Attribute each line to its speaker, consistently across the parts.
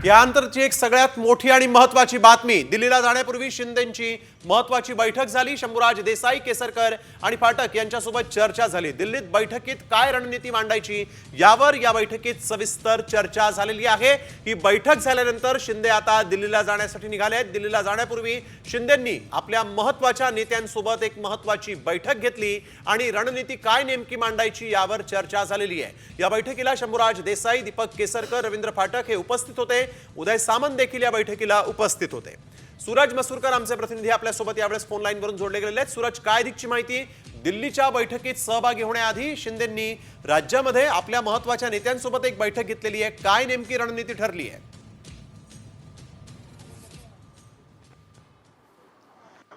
Speaker 1: यानंतरची एक सगळ्यात मोठी आणि महत्त्वाची बातमी, दिल्लीला जाण्यापूर्वी शिंदेंची महत्त्वाची बैठक झाली। शंभूराज देसाई, केसरकर आणि फाटक यांच्यासोबत चर्चा झाली। दिल्लीत बैठकीत काय रणनीती मांडायची यावर या बैठकीत सविस्तर चर्चा झालेली आहे। ही बैठक झाल्यानंतर शिंदे आता दिल्लीला जाण्यासाठी निघाले आहेत। दिल्लीला जाण्यापूर्वी शिंदेंनी आपल्या महत्त्वाच्या नेत्यांसोबत एक महत्त्वाची बैठक घेतली आणि रणनीती काय नेमकी मांडायची यावर चर्चा झालेली आहे। या बैठकीला शंभूराज देसाई, दीपक केसरकर, रवींद्र फाटक हे उपस्थित होते। उदय सामंत देखील या बैठकीला उपस्थित होते। सूरज मसूरकर आमचे प्रतिनिधी आपल्या सोबत यावेळेस फोन लाईन वरून जोडले गेलेले आहेत। सूरज, काय अधिकची माहिती? दिल्लीच्या बैठकीत सहभागी होण्याआधी शिंदेंनी राज्यामध्ये आपल्या महत्त्वाच्या नेत्यांसोबत एक बैठक घेतलेली आहे। काय नेमकी रणनीती ठरली आहे?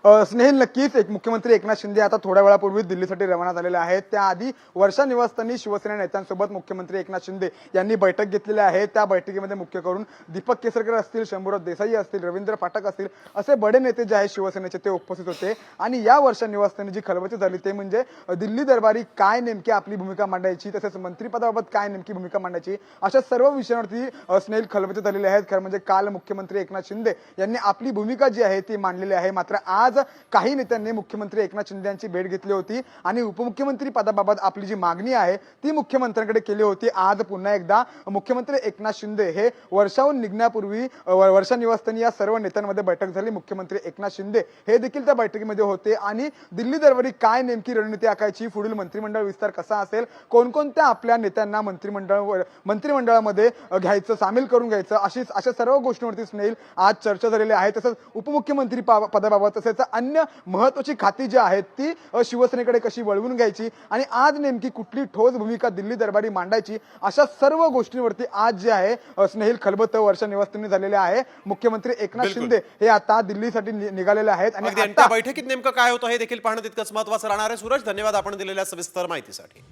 Speaker 2: स्नेहल, नक्कीच एक मुख्यमंत्री एकनाथ शिंदे आता थोड्या वेळापूर्वी दिल्लीसाठी रवाना झालेले आहेत। त्याआधी वर्षा निवासस्थानी शिवसेना नेत्यांसोबत मुख्यमंत्री एकनाथ शिंदे यांनी बैठक घेतलेली आहे। त्या बैठकीमध्ये मुख्य करून दीपक केसरकर असतील, शंभूराज देसाई असतील, रवींद्र फाटक असतील, असे बडे नेते जे आहेत शिवसेनेचे ते उपस्थित होते। आणि या वर्षा निवासस्थानी जी खलबती झाली ते म्हणजे दिल्ली दरबारी काय नेमकी आपली भूमिका मांडायची, तसेच मंत्रिपदाबाबत काय नेमकी भूमिका मांडायची, अशा सर्व विषयांवरती स्नेहल खलबती झालेली आहेत। खरं म्हणजे काल मुख्यमंत्री एकनाथ शिंदे यांनी आपली भूमिका जी आहे ती मांडलेली आहे। मात्र आज काही नेत्यांनी मुख्यमंत्री एकनाथ शिंदे यांची भेट घेतली होती आणि उपमुख्यमंत्री पदाबाबत आपली जी मागणी आहे ती मुख्यमंत्र्यांकडे केली होती। आज पुन्हा एकदा मुख्यमंत्री एकनाथ शिंदे हे वर्षाहून निघण्यापूर्वी वर्षा निवासस्थानी या सर्व नेत्यांमध्ये बैठक झाली। मुख्यमंत्री एकनाथ शिंदे हे देखील त्या बैठकीमध्ये होते आणि दिल्ली दरबारी काय नेमकी रणनीती आखायची, पुढील मंत्रिमंडळ विस्तार कसा असेल, कोणकोणत्या आपल्या नेत्यांना मंत्रिमंडळामध्ये घ्यायचं, सामील करून घ्यायचं, अशा सर्व गोष्टींवरती स्नेहल आज चर्चा झालेली आहे। तसंच उपमुख्यमंत्री पदाबाबत तसेच अन्य महत्त्वाची खाती जी आहेत ती शिवसेनेकडे कशी वळवून घ्यायची आणि आज नेमकी कुठली ठोस भूमिका दिल्ली दरबारी मांडायची, अशा सर्व गोष्टींवरती आज जे आहे स्नेहल खलबत वर्षा निवासस्थानी झालेले आहे। मुख्यमंत्री एकनाथ शिंदे हे आता दिल्लीसाठी निघालेले आहेत
Speaker 1: आणि त्या बैठकीत नेमकं काय होतं हे देखील पाहणं तितकंच महत्त्वाचं राहणार आहे। सूरज, धन्यवाद आपण दिलेल्या सविस्तर माहितीसाठी।